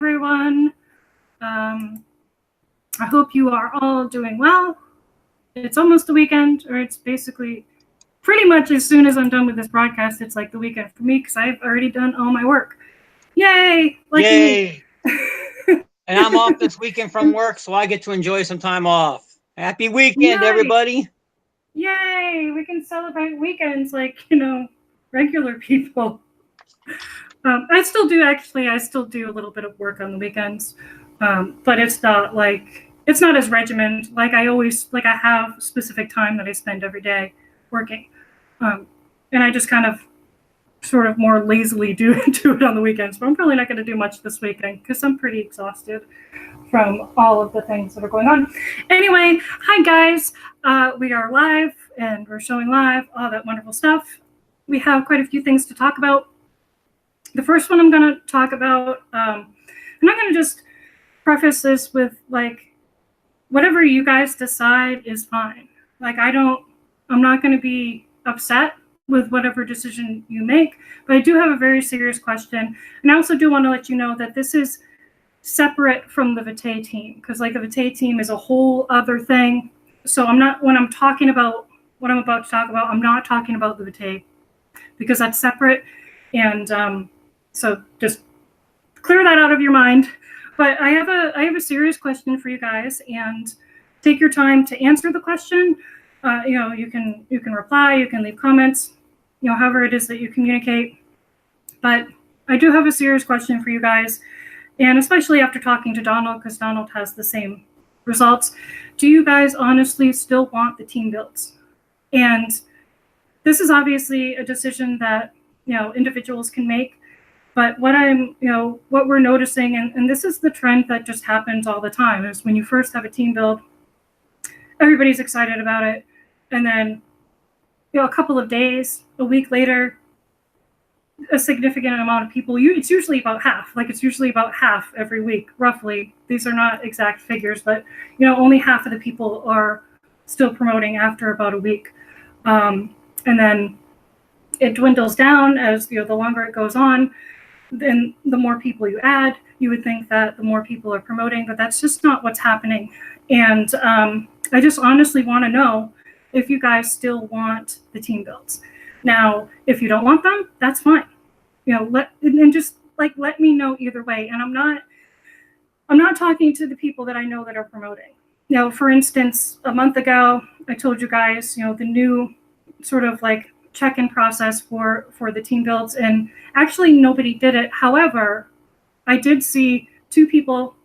everyone. I hope you are all doing well. It's almost the weekend, or it's basically pretty much as soon as I'm done with this broadcast, it's like the weekend for me because I've already done all my work. Yay! Yay! And I'm off this weekend from work, so I get to enjoy some time off. Happy weekend, Nice. everybody! Yay! We can celebrate weekends like, regular people. I still do a little bit of work on the weekends, but it's not as regimented. Like I have specific time that I spend every day working, and I just kind of sort of more lazily do it on the weekends. But I'm probably not going to do much this weekend because I'm pretty exhausted from all of the things that are going on. Anyway, hi guys, we are live and we're showing live all that wonderful stuff. We have quite a few things to talk about. The first one I'm going to talk about, and I'm going to just preface this with whatever you guys decide is fine. I'm not going to be upset with whatever decision you make, but I do have a very serious question. And I also do want to let you know that this is separate from the Vitae team, because the Vitae team is a whole other thing. So when I'm talking about what I'm about to talk about, I'm not talking about the Vitae because that's separate. And so just clear that out of your mind. But I have a serious question for you guys, and take your time to answer the question. You can reply, you can leave comments, however it is that you communicate. But I do have a serious question for you guys, and especially after talking to Donald, because Donald has the same results. Do you guys honestly still want the team builds? And this is obviously a decision that individuals can make. But what we're noticing, and this is the trend that just happens all the time, is when you first have a team build, everybody's excited about it. And then, a couple of days, a week later, a significant amount of people, it's usually about half. It's usually about half every week, roughly. These are not exact figures, but, only half of the people are still promoting after about a week. And then it dwindles down as, the longer it goes on. Then the more people you add, you would think that the more people are promoting, but that's just not what's happening. And I just honestly want to know if you guys still want the team builds. Now, if you don't want them, that's fine. Let me know either way. And I'm not talking to the people that I know that are promoting. For instance, a month ago, I told you guys, the new sort of check-in process for the team builds, and actually nobody did it. However, I did see 2 people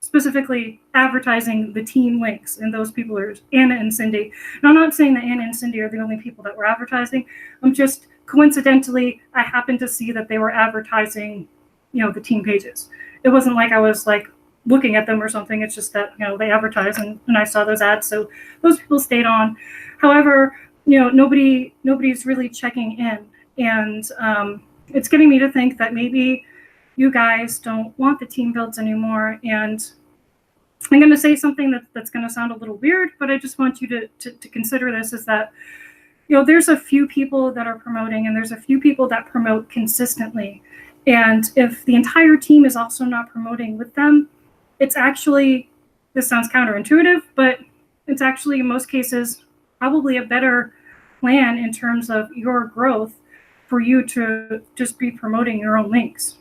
specifically advertising the team links, and those people are Anna and Cindy. Now, I'm not saying that Anna and Cindy are the only people that were advertising. I'm just coincidentally, I happened to see that they were advertising, the team pages. It wasn't like I was looking at them or something. It's just that, they advertise, and I saw those ads. So those people stayed on. However, nobody's really checking in. And it's getting me to think that maybe you guys don't want the team builds anymore. And I'm going to say something that's going to sound a little weird, but I just want you to consider this, is that, there's a few people that are promoting, and there's a few people that promote consistently. And if the entire team is also not promoting with them, it's actually, this sounds counterintuitive, but it's actually in most cases probably a better plan in terms of your growth for you to just be promoting your own links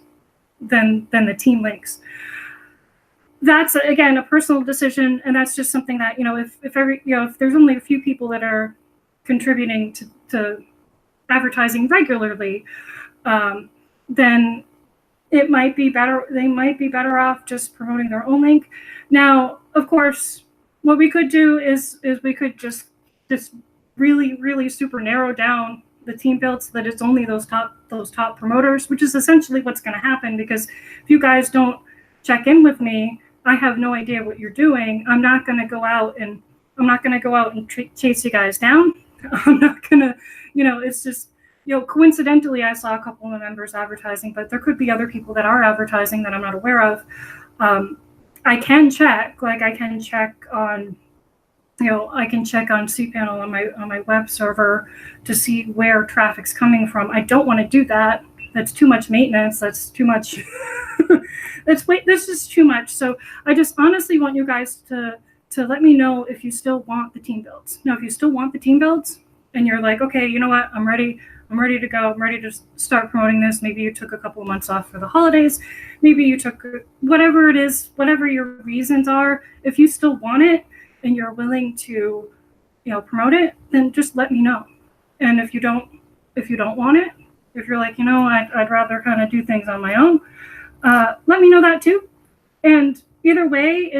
than the team links. That's, again, a personal decision, and that's just something that, if there's only a few people that are contributing to advertising regularly, then it might be better. They might be better off just promoting their own link. Now, of course, what we could do is we could just really, really super narrow down the team builds so that it's only those top promoters, which is essentially what's going to happen. Because if you guys don't check in with me, I have no idea what you're doing. I'm not going to go out and chase you guys down. I'm not going to, it's just, coincidentally, I saw a couple of members advertising, but there could be other people that are advertising that I'm not aware of. I can check, I can check on cPanel on my web server to see where traffic's coming from. I don't want to do that that's too much maintenance. That's too much. This is too much. So I just honestly want you guys to let me know if you still want the team builds. Now, if you still want the team builds and you're like, okay, you know what, I'm ready to go. I'm ready to start promoting this. Maybe you took a couple of months off for the holidays. Maybe you took whatever it is, whatever your reasons are. If you still want it and you're willing to, promote it, then just let me know. And if you don't want it, if you're like, I'd rather kind of do things on my own, let me know that too. And either way,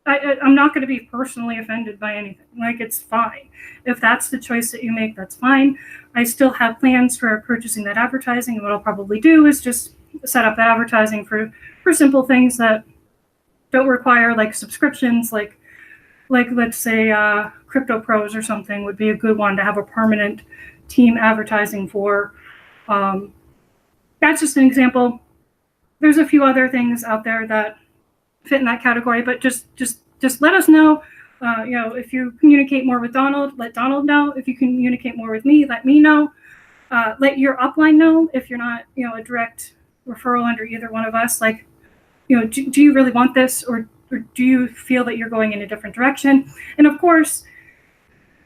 I'm not going to be personally offended by anything. Like, it's fine. If that's the choice that you make, that's fine. I still have plans for purchasing that advertising. And what I'll probably do is just set up that advertising for simple things that don't require like subscriptions, like let's say Crypto Pros or something would be a good one to have a permanent team advertising for. That's just an example. There's a few other things out there that fit in that category, but just let us know. If you communicate more with Donald, let Donald know. If you communicate more with me, let me know. Let your upline know if you're not, a direct referral under either one of us. Like, do you really want this, or do you feel that you're going in a different direction? And of course,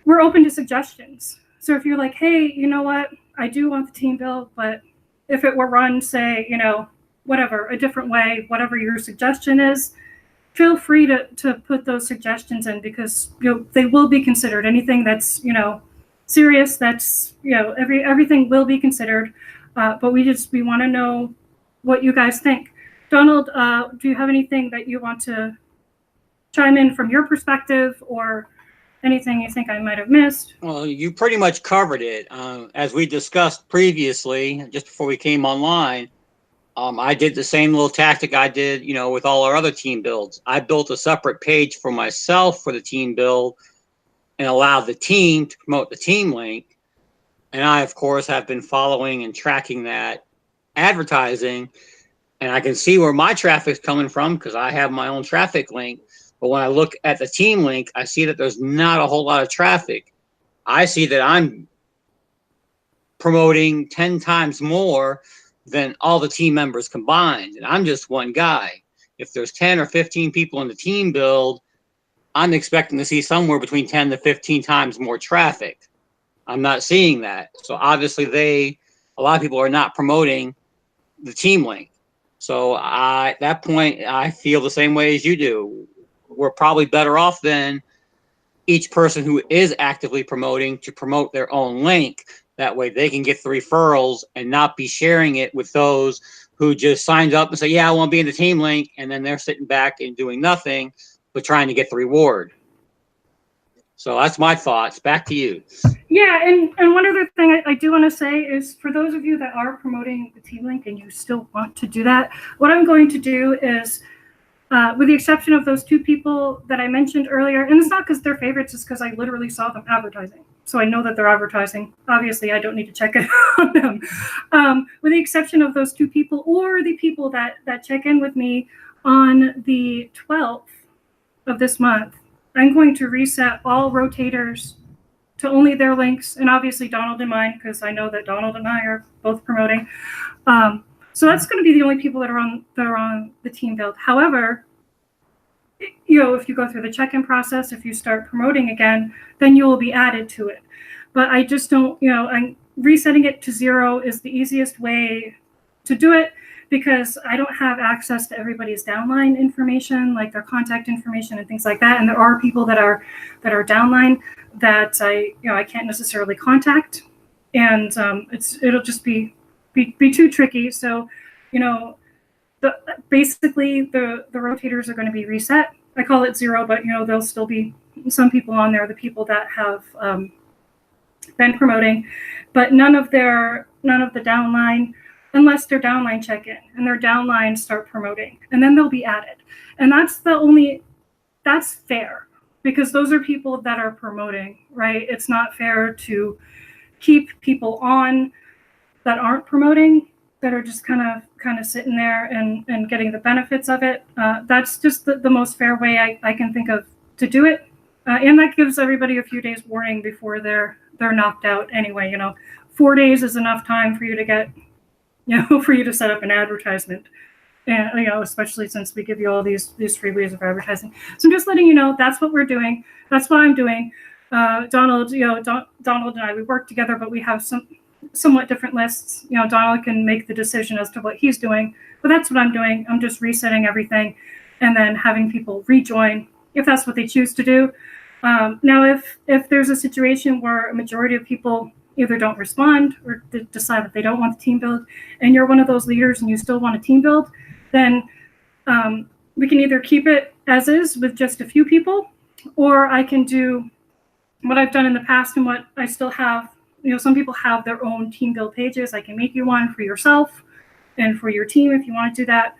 we're open to suggestions. So if you're like, hey, you know what, I do want the team build, but if it were run, say, whatever, a different way, whatever your suggestion is, feel free to put those suggestions in, because they will be considered. Anything that's serious, that's everything will be considered. But we want to know what you guys think. Donald, do you have anything that you want to chime in from your perspective, or anything you think I might have missed? Well, you pretty much covered it. As we discussed previously, just before we came online, I did the same little tactic I did, with all our other team builds. I built a separate page for myself for the team build and allowed the team to promote the team link. And I, of course, have been following and tracking that advertising. And I can see where my traffic's coming from because I have my own traffic link. But when I look at the team link, I see that there's not a whole lot of traffic. I see that I'm promoting 10 times more than all the team members combined. And I'm just one guy. If there's 10 or 15 people in the team build, I'm expecting to see somewhere between 10 to 15 times more traffic. I'm not seeing that. So obviously a lot of people are not promoting the team link. So at that point, I feel the same way as you do. We're probably better off than each person who is actively promoting to promote their own link. That way they can get the referrals and not be sharing it with those who just signed up and say, yeah, I want to be in the team link. And then they're sitting back and doing nothing, but trying to get the reward. So that's my thoughts. Back to you. Yeah, and one other thing I do want to say is, for those of you that are promoting the team link and you still want to do that, what I'm going to do is, with the exception of those two people that I mentioned earlier, and it's not because they're favorites, it's because I literally saw them advertising. So I know that they're advertising. Obviously, I don't need to check it on them. With the exception of those two people, or the people that check in with me on the 12th of this month, I'm going to reset all rotators to only their links, and obviously Donald and mine, because I know that Donald and I are both promoting. So that's going to be the only people that are on the team build. However, if you go through the check-in process, if you start promoting again, then you will be added to it. But I just don't, I'm resetting it to 0 is the easiest way to do it, because I don't have access to everybody's downline information, like their contact information and things like that. And there are people that are downline that I can't necessarily contact, and it'll just be too tricky. So, basically the rotators are going to be reset. I call it 0, but there'll still be some people on there, the people that have been promoting, but none of the downline, unless their downline check in and their downline start promoting, and then they'll be added. And that's fair, because those are people that are promoting, right? It's not fair to keep people on that aren't promoting, that are just kind of sitting there and getting the benefits of it. That's just the most fair way I can think of to do it. And that gives everybody a few days warning before they're knocked out anyway. 4 days is enough time for you to get for you to set up an advertisement. And, especially since we give you all these free ways of advertising. So I'm just letting you know that's what we're doing. That's what I'm doing. Donald, Donald and I, we work together, but we have somewhat different lists. Donald can make the decision as to what he's doing, but that's what I'm doing. I'm just resetting everything and then having people rejoin if that's what they choose to do. Now, if there's a situation where a majority of people either don't respond or decide that they don't want the team build, and you're one of those leaders and you still want a team build, then we can either keep it as is with just a few people, or I can do what I've done in the past and what I still have. Some people have their own team build pages. I can make you one for yourself and for your team if you want to do that.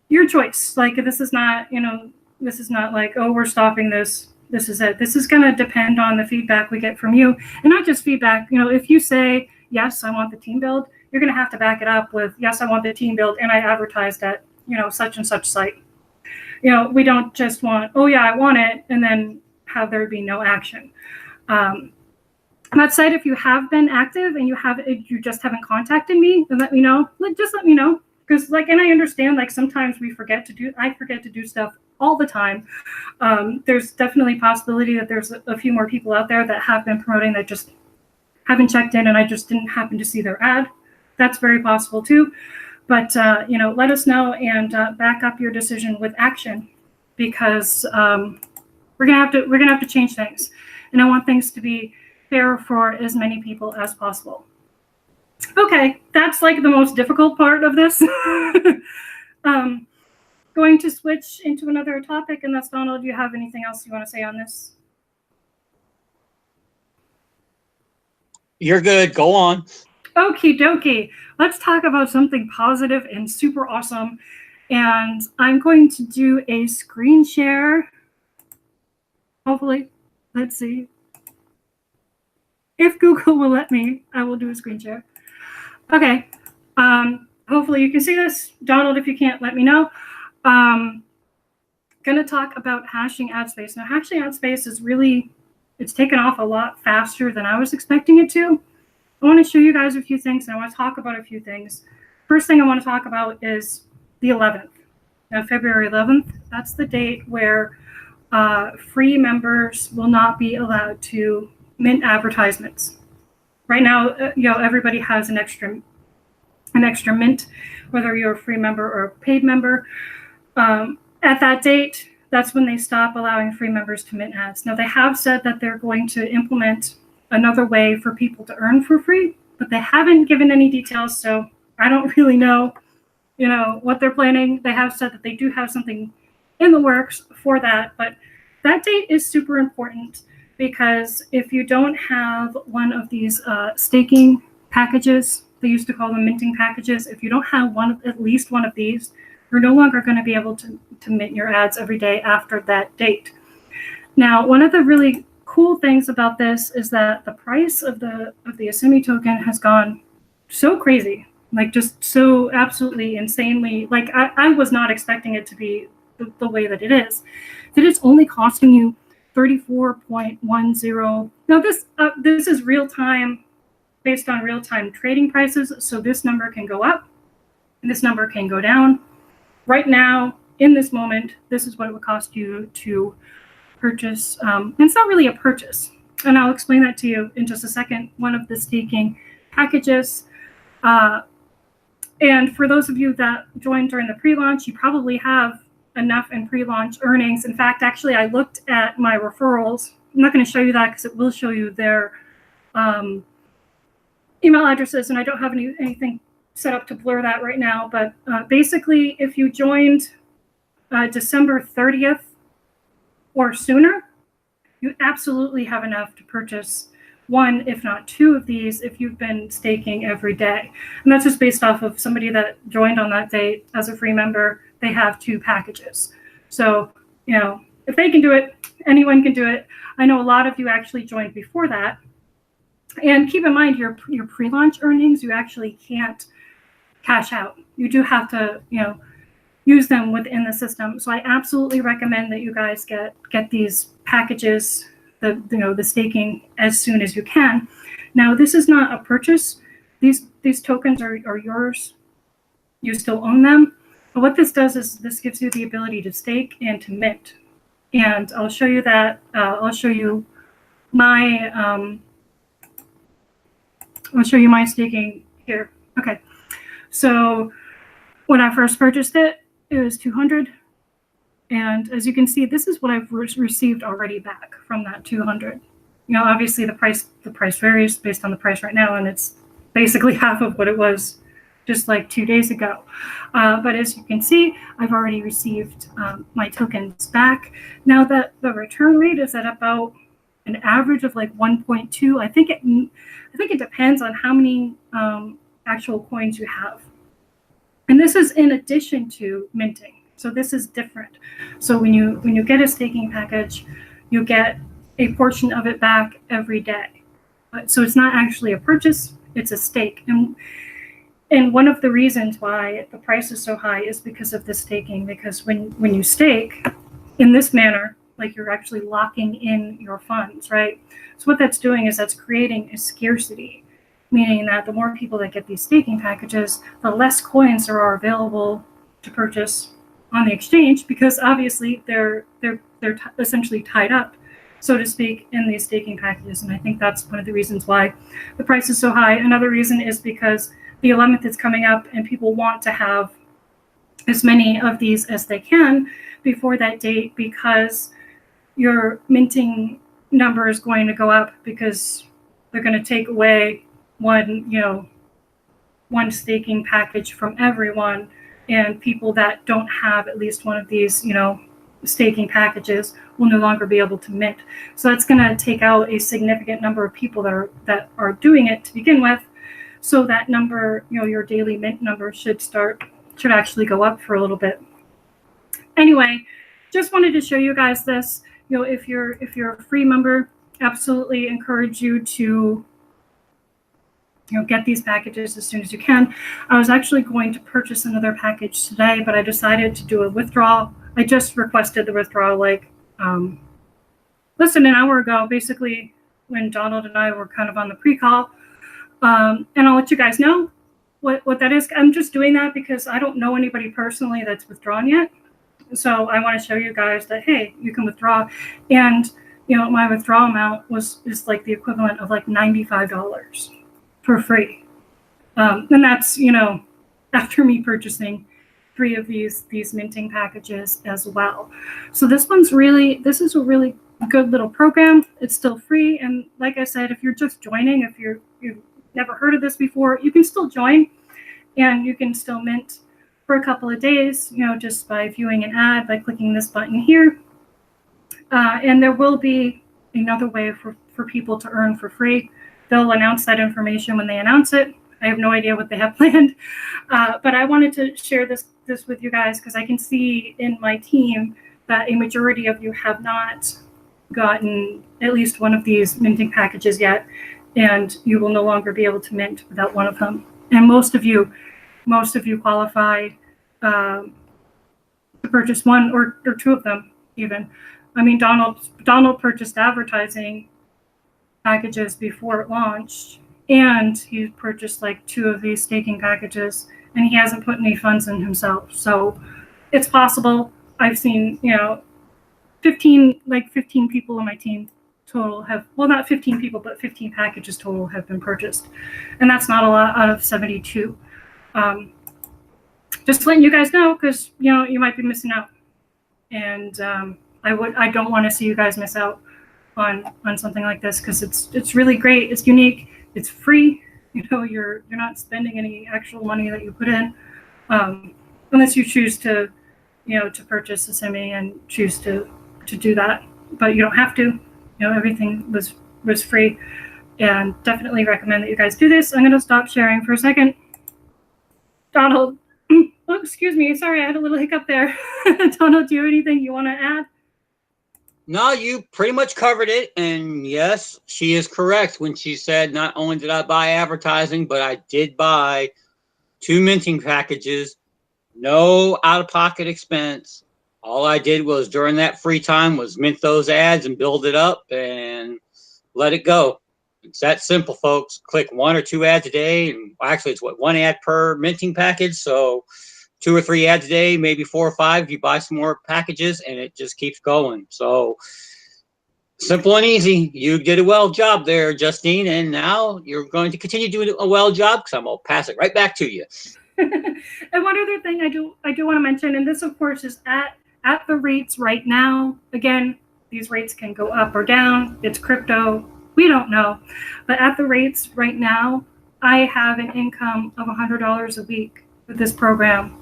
Your choice. Like, this is not like, oh, we're stopping this. This is it. This is going to depend on the feedback we get from you, and not just feedback. If you say, yes, I want the team build, you're going to have to back it up with, yes, I want the team build, and I advertised at, such and such site. We don't just want, oh yeah, I want it, and then have there be no action. That said, if you have been active and you just haven't contacted me, then let me know. Just let me know, because and I understand, sometimes I forget to do stuff all the time. There's definitely a possibility that there's a few more people out there that have been promoting that just haven't checked in, and I just didn't happen to see their ad. That's very possible too. But let us know and back up your decision with action, because we're gonna have to change things, and I want things to be fair for as many people as possible. Okay, that's the most difficult part of this. Going to switch into another topic, and that's Donald. Do you have anything else you want to say on this? You're good. Go on. Okie dokie. Let's talk about something positive and super awesome. And I'm going to do a screen share. Hopefully. Let's see. If Google will let me, I will do a screen share. Okay. Hopefully you can see this. Donald, if you can't, let me know. Going to talk about hashing ad space. Now, hashing ad space is it's taken off a lot faster than I was expecting it to. I want to show you guys a few things, and I want to talk about a few things. First thing I want to talk about is the 11th. Now, February 11th, that's the date where free members will not be allowed to mint advertisements. Right now, everybody has an extra mint, whether you're a free member or a paid member. At that date, that's when they stop allowing free members to mint ads. Now, they have said that they're going to implement another way for people to earn for free, but they haven't given any details, so I don't really know, what they're planning. They have said that they do have something in the works for that, but that date is super important, because if you don't have one of these staking packages, they used to call them minting packages, if you don't have at least one of these, you're no longer going to be able to mint your ads every day after that date. Now, one of the really cool things about this is that the price of the Asemi token has gone so crazy, just so absolutely insanely. I was not expecting it to be the way that it is. That it's only costing you 34.10. Now this is real time, based on real time trading prices. So this number can go up, and this number can go down. Right now, in this moment, this is what it would cost you to purchase. And it's not really a purchase, and I'll explain that to you in just a second. One of the staking packages. And for those of you that joined during the pre-launch, you probably have enough in pre-launch earnings. In fact, actually, I looked at my referrals. I'm not going to show you that because it will show you their email addresses, and I don't have anything set up to blur that right now. But basically, if you joined December 30th or sooner, you absolutely have enough to purchase one, if not two of these, if you've been staking every day. And that's just based off of somebody that joined on that date as a free member. They have two packages. So, if they can do it, anyone can do it. I know a lot of you actually joined before that. And keep in mind, your pre-launch earnings, you actually can't cash out. You do have to, use them within the system. So I absolutely recommend that you guys get these packages, the staking, as soon as you can. Now, this is not a purchase. These these tokens are yours. You still own them. But what this does is this gives you the ability to stake and to mint. And I'll show you that. I'll show you my staking here. Okay. So when I first purchased it, it was 200. And as you can see, this is what I've received already back from that 200. You know, obviously the price varies based on the price right now, and it's basically half of what it was just like 2 days ago. But as you can see, I've already received my tokens back. Now that the return rate is at about an average of like 1.2. I think it depends on how many actual coins you have. And this is in addition to minting. So this is different. So when you get a staking package, you get a portion of it back every day. So it's not actually a purchase, it's a stake. And one of the reasons why the price is so high is because of the staking, because when you stake in this manner, like you're actually locking in your funds, right? So what that's doing is that's creating a scarcity, meaning that the more people that get these staking packages, the less coins there are available to purchase on the exchange, because obviously they're essentially tied up, so to speak, in these staking packages. And I think that's one of the reasons why the price is so high. Another reason is because the 11th is coming up and people want to have as many of these as they can before that date, because your minting number is going to go up, because they're going to take away one staking package from everyone, and people that don't have at least one of these, staking packages will no longer be able to mint. So that's going to take out a significant number of people that are doing it to begin with. So that number, your daily mint number should actually go up for a little bit. Anyway, just wanted to show you guys this. If you're a free member, absolutely encourage you to get these packages as soon as you can. I was actually going to purchase another package today, but I decided to do a withdrawal. I just requested the withdrawal like less than an hour ago, basically, when Donald and I were kind of on the pre-call. And I'll let you guys know what that is. I'm just doing that because I don't know anybody personally that's withdrawn yet. So I want to show you guys that, hey, you can withdraw. And, my withdrawal amount is like the equivalent of like $95 for free. And that's, after me purchasing 3 of these minting packages as well. So this is a really good little program. It's still free. And like I said, if you're just joining, if you've never heard of this before, you can still join and you can still mint for a couple of days, just by viewing an ad, by clicking this button here. And there will be another way for people to earn for free. They'll announce that information when they announce it. I have no idea what they have planned, but I wanted to share this with you guys because I can see in my team that a majority of you have not gotten at least one of these minting packages yet, and you will no longer be able to mint without one of them. And most of you qualify to purchase one or 2 of them even. I mean, Donald purchased advertising packages before it launched, and he purchased like 2 of these staking packages, and he hasn't put any funds in himself. So it's possible. I've seen 15 people on my team total have, well, not 15 people, but 15 packages total have been purchased, and that's not a lot out of 72. Just letting you guys know, because you might be missing out, and I don't want to see you guys miss out on something like this, because it's really great. It's unique. It's free. You're not spending any actual money that you put in, unless you choose to purchase a semi and choose to do that. But you don't have to. Everything was free, and definitely recommend that you guys do this. I'm going to stop sharing for a second. Donald, oh, excuse me. Sorry, I had a little hiccup there. Donald, do you have anything you want to add? No, you pretty much covered it. And yes, she is correct when she said not only did I buy advertising, but I did buy 2 minting packages, no out-of-pocket expense. All I did was during that free time was mint those ads and build it up and let it go. It's that simple, folks. Click 1 or 2 ads a day. And actually, it's what, 1 ad per minting package. So 2 or 3 ads a day, maybe 4 or 5 if you buy some more packages, and it just keeps going. So simple and easy. You did a well job there, Justine, and now you're going to continue doing a well job because I'm going to pass it right back to you. And one other thing I do want to mention, and this of course is at the rates right now. Again, these rates can go up or down. It's crypto. We don't know. But at the rates right now, I have an income of $100 a week with this program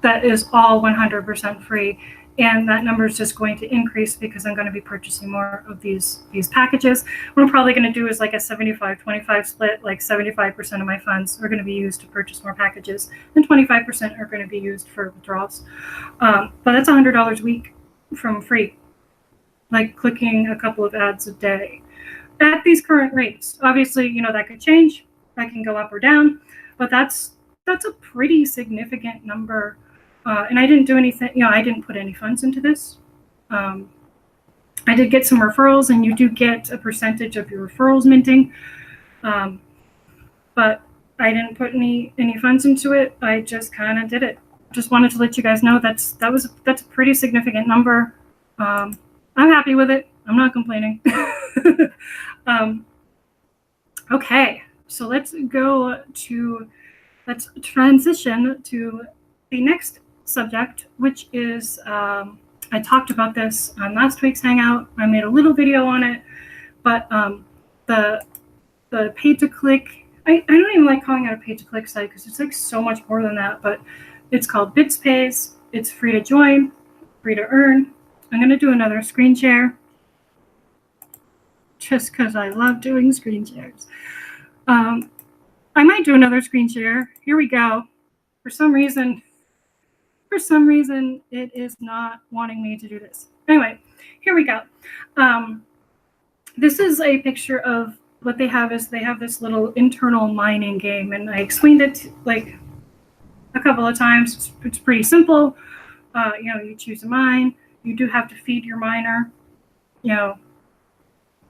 that is all 100% free. And that number is just going to increase because I'm going to be purchasing more of these packages. What I'm probably going to do is like a 75-25 split, like 75% of my funds are going to be used to purchase more packages and 25% are going to be used for withdrawals. But that's $100 a week from free, like clicking a couple of ads a day at these current rates. Obviously, you know, that could change. That can go up or down, but that's a pretty significant number. And I didn't do anything, you know, I didn't put any funds into this. I did get some referrals, and you do get a percentage of your referrals minting. But I didn't put any funds into it. I just kind of did it. Just wanted to let you guys know that's a pretty significant number. I'm happy with it. I'm not complaining. Okay, so let's transition to the next subject, which is I talked about this on last week's Hangout. I made a little video on it, but the pay-to-click, I don't even like calling it a pay-to-click site because it's like so much more than that, but it's called BitsPays. It's free to join, free to earn. I'm going to do another screen share just because I love doing screen shares. I might do another screen share. Here we go. For some reason, it is not wanting me to do this. Anyway, here we go. This is a picture of what they have. Is they have this little internal mining game, and I explained it like a couple of times. It's pretty simple. You know, you choose a mine. You do have to feed your miner, you know,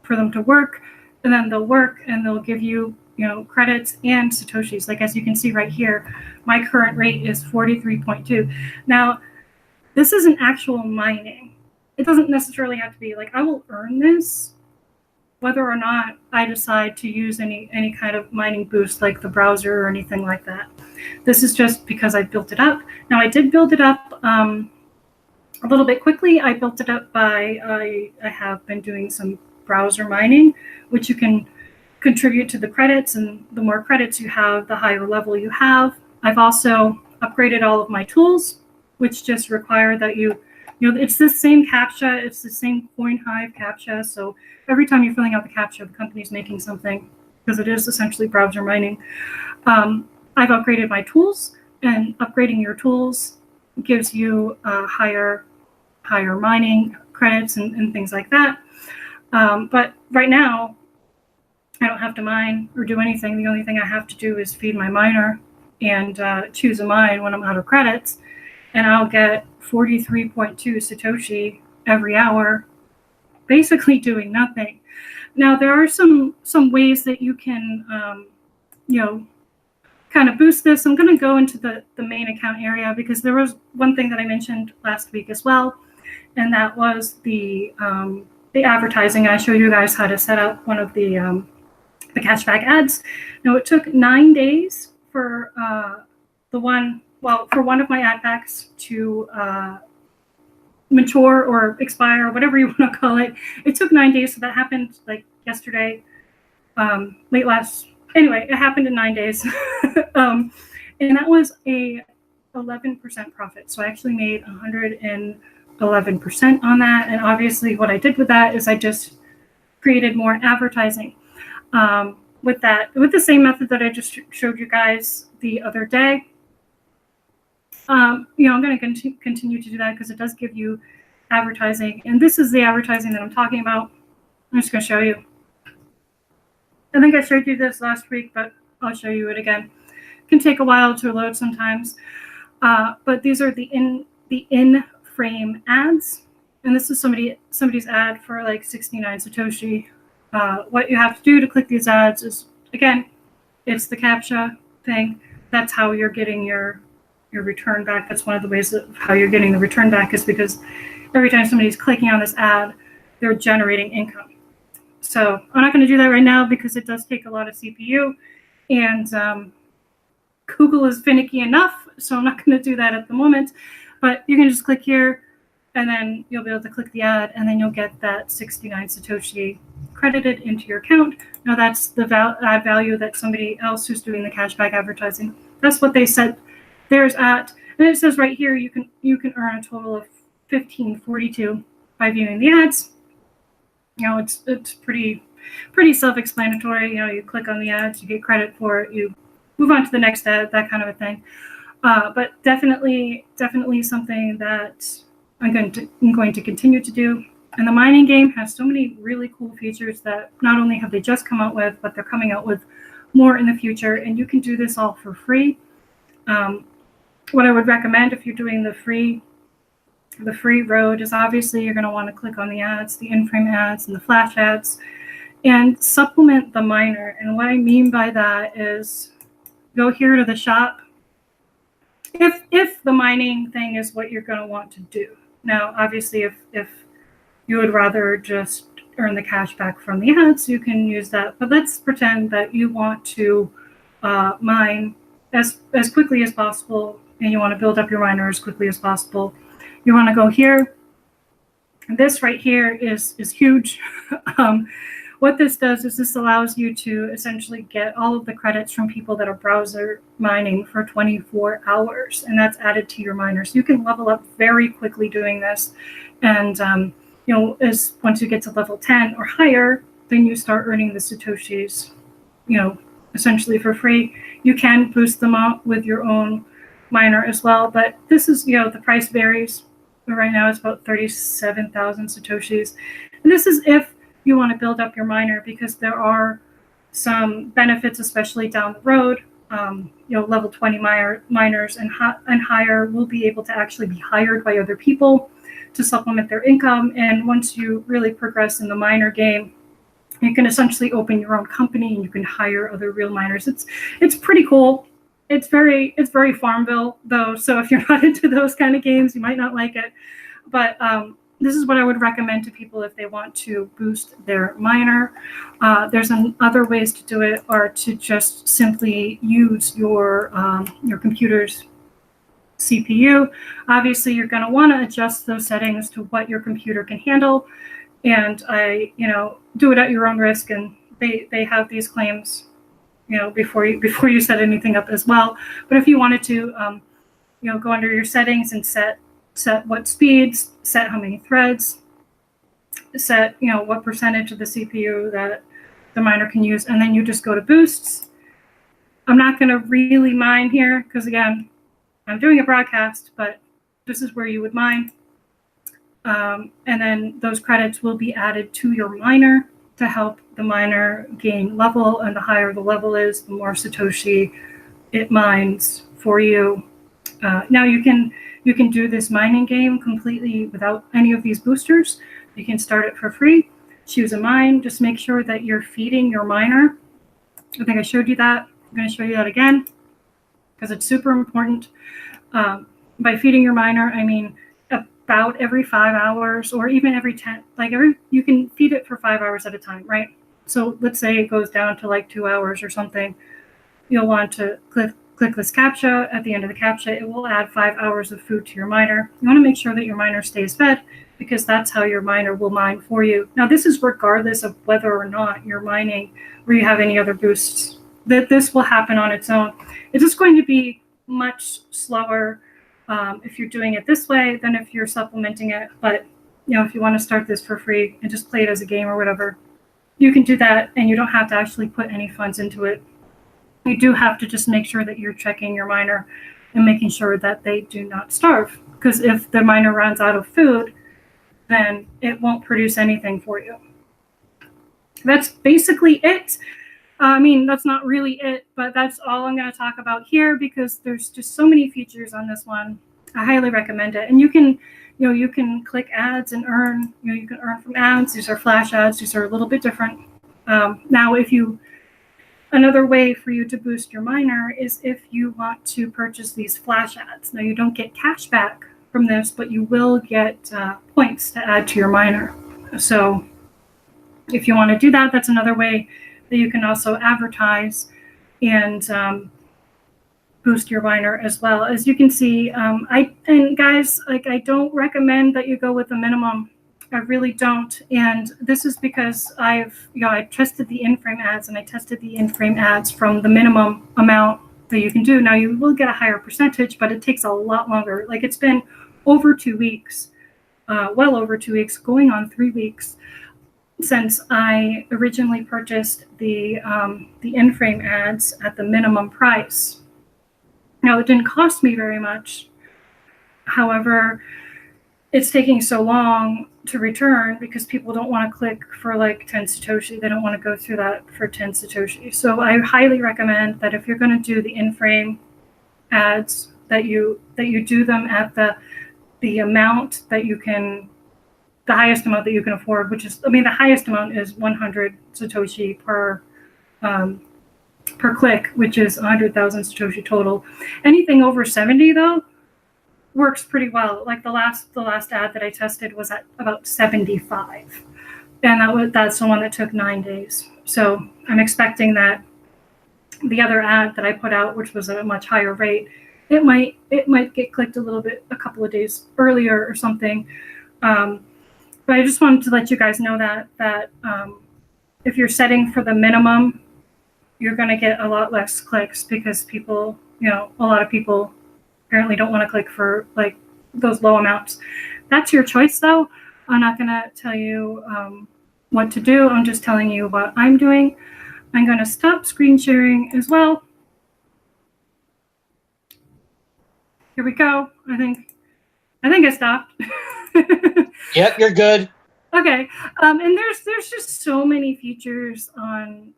for them to work, and then they'll work and they'll give you, you know, credits and Satoshis. Like, as you can see right here, my current rate is 43.2. Now, this isn't actual mining. It doesn't necessarily have to be like, I will earn this whether or not I decide to use any kind of mining boost like the browser or anything like that. This is just because I built it up. Now, I did build it up a little bit quickly. I built it up by, I have been doing some browser mining, which you can contribute to the credits, and the more credits you have, the higher level you have. I've also upgraded all of my tools, which just require that you know, it's the same CAPTCHA, it's the same CoinHive CAPTCHA. So every time you're filling out the CAPTCHA, the company's making something because it is essentially browser mining. I've upgraded my tools, and upgrading your tools gives you higher mining credits and things like that. But right now, I don't have to mine or do anything. The only thing I have to do is feed my miner and choose a mine when I'm out of credits, and I'll get 43.2 Satoshi every hour, basically doing nothing. Now, there are some ways that you can, you know, kind of boost this. I'm going to go into the main account area because there was one thing that I mentioned last week as well, and that was the advertising. I showed you guys how to set up one of the cashback ads. Now, it took 9 days for for one of my ad packs to mature or expire, or whatever you want to call it. It took 9 days, so that happened like yesterday, anyway, it happened in 9 days. And that was a 11% profit. So I actually made 111% on that. And obviously what I did with that is I just created more advertising with the same method that I just showed you guys the other day. You know, I'm going to continue to do that because it does give you advertising. And this is the advertising that I'm talking about. I'm just going to show you. I think I showed you this last week, but I'll show you it again. It can take a while to load sometimes. But these are the in-frame ads. And this is somebody's ad for like 69 Satoshi. What you have to do to click these ads is, again, it's the CAPTCHA thing. That's how you're getting your return back. That's one of the ways that how you're getting the return back is because every time somebody's clicking on this ad, they're generating income. So I'm not going to do that right now because it does take a lot of CPU, and Google is finicky enough, so I'm not going to do that at the moment. But you can just click here, and then you'll be able to click the ad, and then you'll get that 69 Satoshi credited into your account. Now that's the ad value that somebody else who's doing the cashback advertising, that's what they set theirs at. And it says right here you can earn a total of 1542 by viewing the ads. You know, it's pretty self-explanatory. You know, you click on the ads, you get credit for it, you move on to the next ad, that kind of a thing. But definitely something that I'm going to continue to do. And the mining game has so many really cool features that not only have they just come out with, but they're coming out with more in the future. And you can do this all for free. What I would recommend if you're doing the free road is obviously you're going to want to click on the ads, the in-frame ads and the flash ads, and supplement the miner. And what I mean by that is go here to the shop. If the mining thing is what you're going to want to do. Now, obviously, if you would rather just earn the cash back from the ads, you can use that. But let's pretend that you want to mine as quickly as possible, and you want to build up your miner as quickly as possible. You want to go here. This right here is huge. What this does is this allows you to essentially get all of the credits from people that are browser mining for 24 hours, and that's added to your miner. So you can level up very quickly doing this. And you know, once you get to level 10 or higher, then you start earning the Satoshis, you know, essentially for free. You can boost them up with your own miner as well, but this is, you know, the price varies. But right now it's about 37,000 Satoshis. And this is if you want to build up your miner, because there are some benefits, especially down the road. You know, level 20 miners and higher will be able to actually be hired by other people to supplement their income. And once you really progress in the miner game, you can essentially open your own company and you can hire other real miners. It's pretty cool. It's very Farmville though, so if you're not into those kind of games, you might not like it. But this is what I would recommend to people if they want to boost their miner. There's other ways to do it, are to just simply use your computer's CPU. Obviously, you're going to want to adjust those settings to what your computer can handle, and do it at your own risk. And they have these claims, you know, before you set anything up as well. But if you wanted to, go under your settings and set what speeds, set how many threads, set, you know, what percentage of the CPU that the miner can use, and then you just go to boosts. I'm not going to really mine here because, again, I'm doing a broadcast, but this is where you would mine. And then those credits will be added to your miner to help the miner gain level, and the higher the level is, the more Satoshi it mines for you. Now you can do this mining game completely without any of these boosters. You can start it for free, choose a mine, just make sure that you're feeding your miner. I think I showed you that. I'm going to show you that again because it's super important. By feeding your miner, I mean about every 5 hours or even every 10, you can feed it for 5 hours at a time, right? So let's say it goes down to like 2 hours or something. You'll want to click this CAPTCHA. At the end of the CAPTCHA, it will add 5 hours of food to your miner. You want to make sure that your miner stays fed because that's how your miner will mine for you. Now, this is regardless of whether or not you're mining or you have any other boosts. This will happen on its own. It's just going to be much slower if you're doing it this way than if you're supplementing it. But, you know, if you want to start this for free and just play it as a game or whatever, you can do that, and you don't have to actually put any funds into it. You do have to just make sure that you're checking your miner and making sure that they do not starve. Because if the miner runs out of food, then it won't produce anything for you. That's basically it. I mean, that's not really it, but that's all I'm going to talk about here because there's just so many features on this one. I highly recommend it. And you can click ads and earn. You can earn from ads. These are flash ads. These are a little bit different. Now, another way for you to boost your miner is if you want to purchase these flash ads. Now, you don't get cash back from this, but you will get points to add to your miner. So if you want to do that, that's another way that you can also advertise and boost your miner as well. As you can see, guys, like, I don't recommend that you go with the minimum. I really don't. And this is because I tested the in-frame ads, and I tested the in-frame ads from the minimum amount that you can do. Now, you will get a higher percentage, but it takes a lot longer. Like, it's been over 2 weeks, well over 2 weeks, going on 3 weeks since I originally purchased the in-frame ads at the minimum price. Now, it didn't cost me very much. However, it's taking so long to return because people don't want to click for like 10 Satoshi. They don't want to go through that for 10 Satoshi. So I highly recommend that if you're going to do the in-frame ads, that you do them at the amount that you can, the highest amount that you can afford, which is, the highest amount is 100 Satoshi per click, which is 100,000 Satoshi total. Anything over 70 though works pretty well. Like the last ad that I tested was at about 75, and that's the one that took 9 days. So I'm expecting that the other ad that I put out, which was at a much higher rate, it might get clicked a couple of days earlier or something. But I just wanted to let you guys know that if you're setting for the minimum, you're going to get a lot less clicks because people, a lot of people apparently don't want to click for like those low amounts. That's your choice though. I'm not going to tell you what to do. I'm just telling you what I'm doing. I'm going to stop screen sharing as well. Here we go. I think I stopped. Yep, you're good. Okay, and there's just so many features on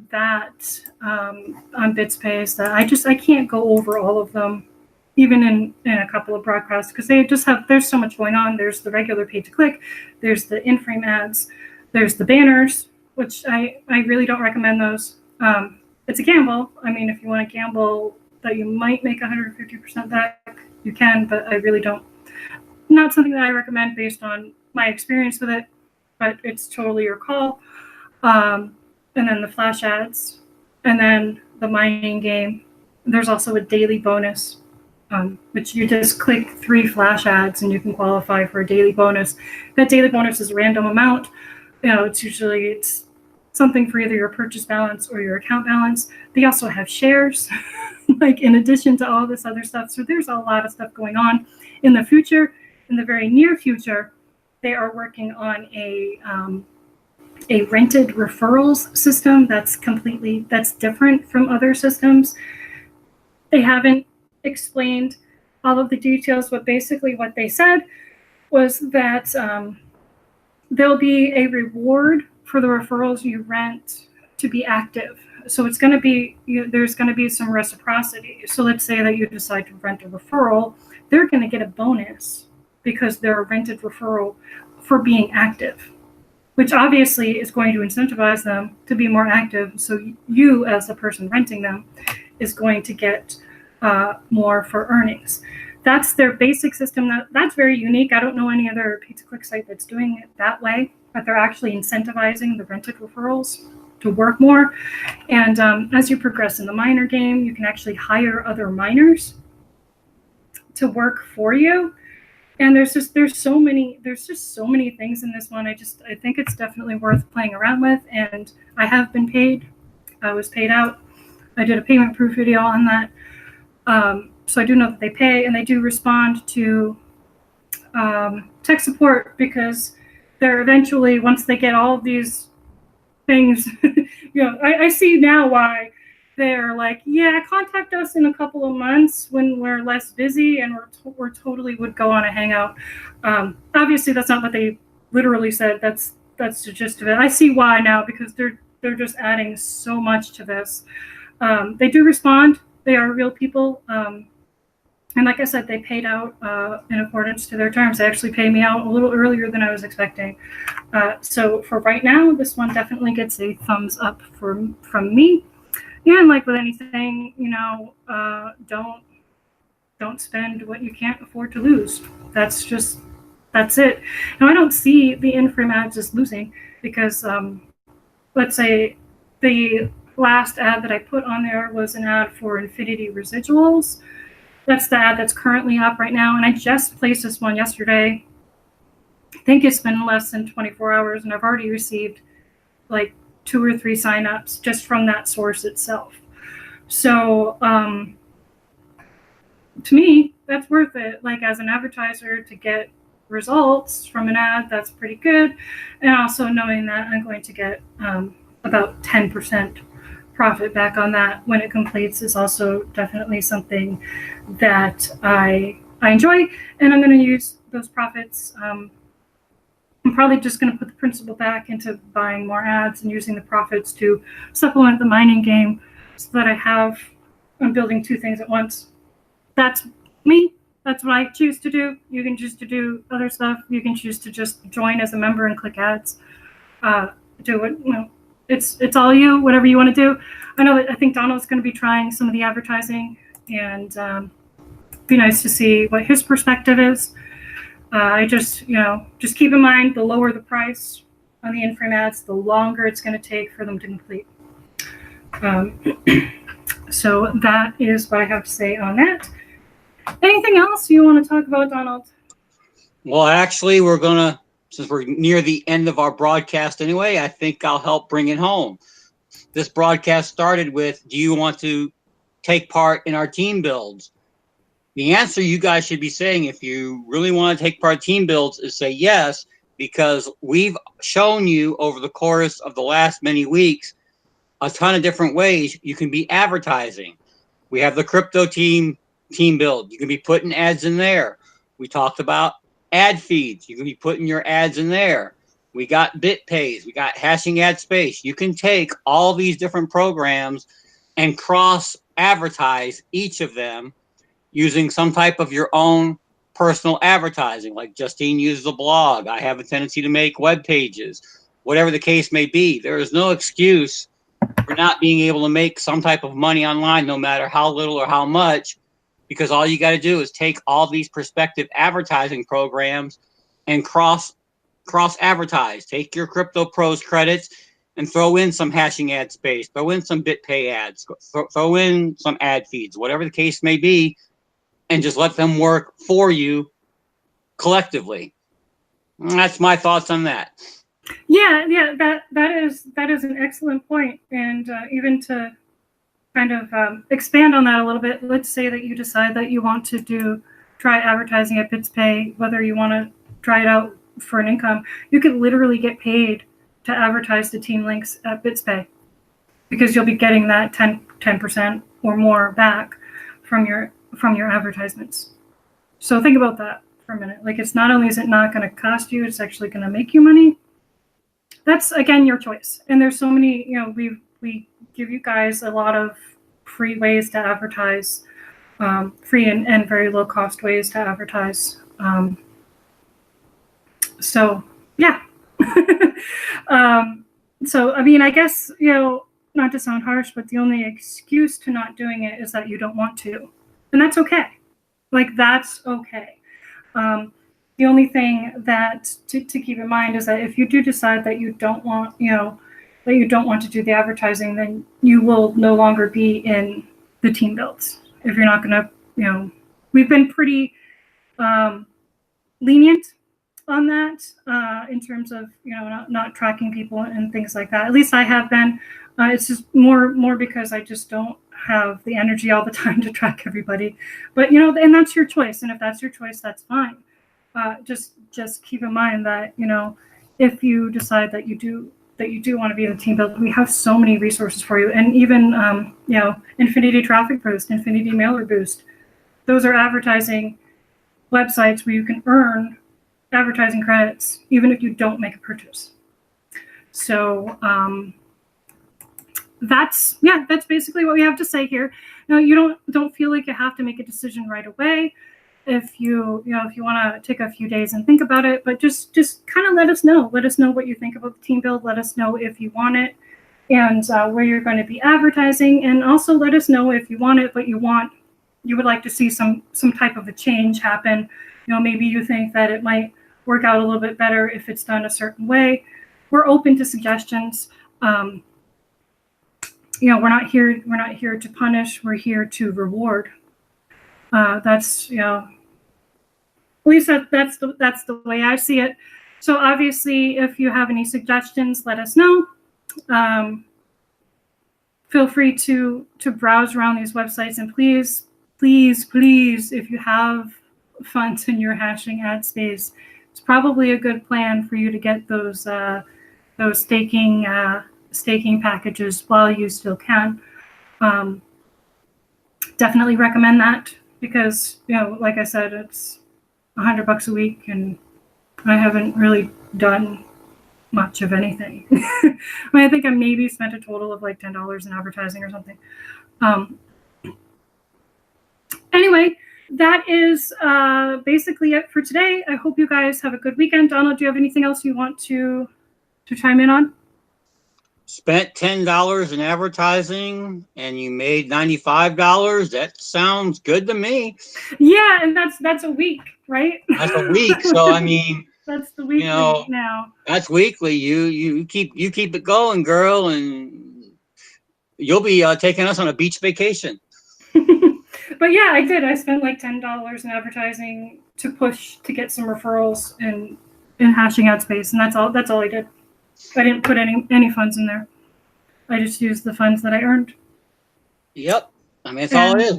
that on BitsPace that I can't go over all of them, even in a couple of broadcasts, because there's so much going on. There's the regular pay to click, there's the in-frame ads, there's the banners, which I really don't recommend those. It's a gamble. If you want to gamble that you might make 150% back, you can, but I really don't. Not something that I recommend based on my experience with it, but it's totally your call. And then the flash ads, and then the mining game. There's also a daily bonus, which you just click 3 flash ads and you can qualify for a daily bonus. That daily bonus is a random amount. It's something for either your purchase balance or your account balance. They also have shares, like in addition to all this other stuff. So there's a lot of stuff going on. In the future, in the very near future, they are working on a rented referrals system that's different from other systems. They haven't explained all of the details, but basically what they said was that there'll be a reward for the referrals you rent to be active. So it's going to be, there's going to be some reciprocity. So let's say that you decide to rent a referral, they're going to get a bonus because they're a rented referral for being active, which obviously is going to incentivize them to be more active. So you, as the person renting them, is going to get more for earnings. That's their basic system. That's very unique. I don't know any other pay-to-click site that's doing it that way, but they're actually incentivizing the rented referrals to work more. And as you progress in the miner game, you can actually hire other miners to work for you. And there's just so many things in this one. I think it's definitely worth playing around with. And I have been paid. I was paid out. I did a payment proof video on that. So I do know that they pay, and they do respond to tech support, because they're eventually, once they get all of these things, I see now why they're like, yeah, contact us in a couple of months when we're less busy, and we're totally would go on a hangout. Obviously, that's not what they literally said. That's the gist of it. I see why now, because they're just adding so much to this. They do respond. They are real people. And like I said, they paid out in accordance to their terms. They actually paid me out a little earlier than I was expecting. So for right now, this one definitely gets a thumbs up from me. And like with anything, don't spend what you can't afford to lose. That's it. Now I don't see the in-frame ads as losing because let's say the last ad that I put on there was an ad for Infinity Residuals. That's the ad that's currently up right now, and I just placed this one yesterday. I think it's been less than 24 hours, and I've already received like 2 or 3 signups just from that source itself. So to me, that's worth it. Like as an advertiser to get results from an ad, that's pretty good. And also knowing that I'm going to get about 10% profit back on that when it completes is also definitely something that I enjoy, and I'm going to use those profits. I'm probably just going to put the principal back into buying more ads and using the profits to supplement the mining game so that I'm building 2 things at once. That's me. That's what I choose to do. You can choose to do other stuff. You can choose to just join as a member and click ads. Do it. It's all you. Whatever you want to do. I think Donald's going to be trying some of the advertising, and be nice to see what his perspective is. I just keep in mind the lower the price on the in-frame ads, the longer it's going to take for them to complete. So that is what I have to say on that. Anything else you want to talk about, Donald? Well, actually, since we're near the end of our broadcast anyway, I think I'll help bring it home. This broadcast started with, do you want to take part in our team builds? The answer you guys should be saying, if you really want to take part in team builds, is say yes, because we've shown you over the course of the last many weeks a ton of different ways you can be advertising. We have the crypto team build. You can be putting ads in there. We talked about ad feeds. You can be putting your ads in there. We got BitPays. We got hashing ad space. You can take all these different programs and cross advertise each of them using some type of your own personal advertising. Like Justine uses a blog. I have a tendency to make web pages. Whatever the case may be, there is no excuse for not being able to make some type of money online, no matter how little or how much, because all you got to do is take all these prospective advertising programs and cross advertise. Take your Crypto Pros credits and throw in some hashing ad space, throw in some BitPay ads, throw in some ad feeds, whatever the case may be, and just let them work for you collectively. And that's my thoughts on that. Yeah, that is an excellent point. And even to kind of expand on that a little bit, let's say that you decide that you want to try advertising at BitsPay, whether you want to try it out for an income, you could literally get paid to advertise the team links at BitsPay, because you'll be getting that 10% or more back from your advertisements. So think about that for a minute. Like, it's not only is it not going to cost you, it's actually going to make you money. That's, again, your choice. And there's so many, we give you guys a lot of free ways to advertise, free and very low cost ways to advertise. So yeah. So, I mean, I guess, not to sound harsh, but the only excuse to not doing it is that you don't want to. And that's okay. Like, that's okay. The only thing that to keep in mind is that if you do decide that you don't want, that you don't want to do the advertising, then you will no longer be in the team builds. If you're not going to, we've been pretty lenient on that in terms of, not tracking people and things like that. At least I have been. It's just more because I just don't have the energy all the time to track everybody. But, and that's your choice. And if that's your choice, that's fine. Just keep in mind that, if you decide that you do want to be in the team build, we have so many resources for you. And even, Infinity Traffic Boost, Infinity Mailer Boost, those are advertising websites where you can earn advertising credits, even if you don't make a purchase. So that's basically what we have to say here. Now, you don't feel like you have to make a decision right away. If you want to take a few days and think about it, but just kind of let us know. Let us know what you think about the team build. Let us know if you want it, and where you're going to be advertising, and also let us know if you want it, but you would like to see some type of a change happen. Maybe you think that it might work out a little bit better if it's done a certain way. We're open to suggestions. We're not here to punish. We're here to reward. That's at least that's the way I see it. So obviously, if you have any suggestions, let us know. Feel free to browse around these websites, and please, if you have funds in your hashing ad space, it's probably a good plan for you to get those staking packages while you still can. Definitely recommend that, because like I said, it's $100 a week, and I haven't really done much of anything. I think I maybe spent a total of like $10 in advertising or something. Anyway, that is basically it for today. I hope you guys have a good weekend. Donald, do you have anything else you want to chime in on? Spent $10 in advertising and you made $95. That sounds good to me. Yeah, and that's a week, right? That's a week. So I mean, that's the weekly now. That's weekly. You keep it going, girl, and you'll be taking us on a beach vacation. But yeah, I did. I spent like $10 in advertising to get some referrals in hashing ad space, and that's all I did. I didn't put any funds in there. I just used the funds that I earned. Yep. I mean, that's all it is.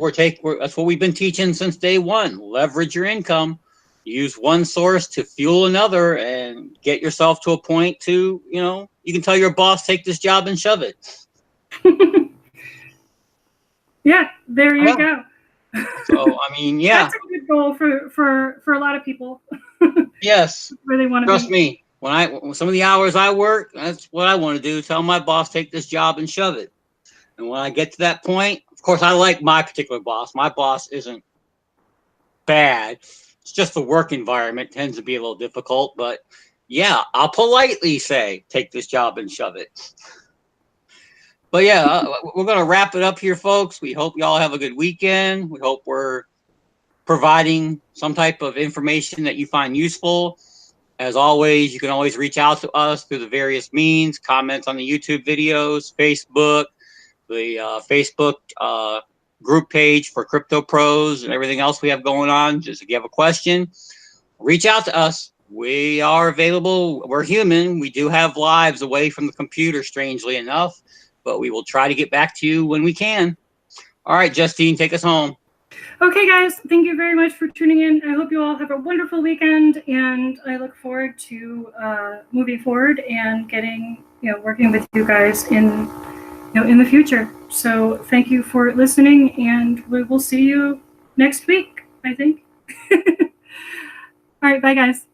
That's what we've been teaching since day one. Leverage your income. Use one source to fuel another, and get yourself to a point to, you can tell your boss, take this job and shove it. Yeah, there you go. So, I mean, yeah. That's a good goal for a lot of people. Yes. Where they want to Trust me. When some of the hours I work, that's what I want to do. Tell my boss, take this job and shove it. And when I get to that point, of course, I like my particular boss. My boss isn't bad. It's just the work environment tends to be a little difficult. But yeah, I'll politely say, take this job and shove it. But yeah, we're going to wrap it up here, folks. We hope y'all have a good weekend. We hope we're providing some type of information that you find useful. As always, you can always reach out to us through the various means, comments on the YouTube videos, Facebook, the Facebook group page for Crypto Pros, and everything else we have going on. Just if you have a question, reach out to us. We are available. We're human. We do have lives away from the computer, strangely enough, but we will try to get back to you when we can. All right, Justine, take us home. Okay, guys, thank you very much for tuning in. I hope you all have a wonderful weekend, and I look forward to moving forward and working with you guys in the future. So thank you for listening, and we will see you next week, I think. All right, bye, guys.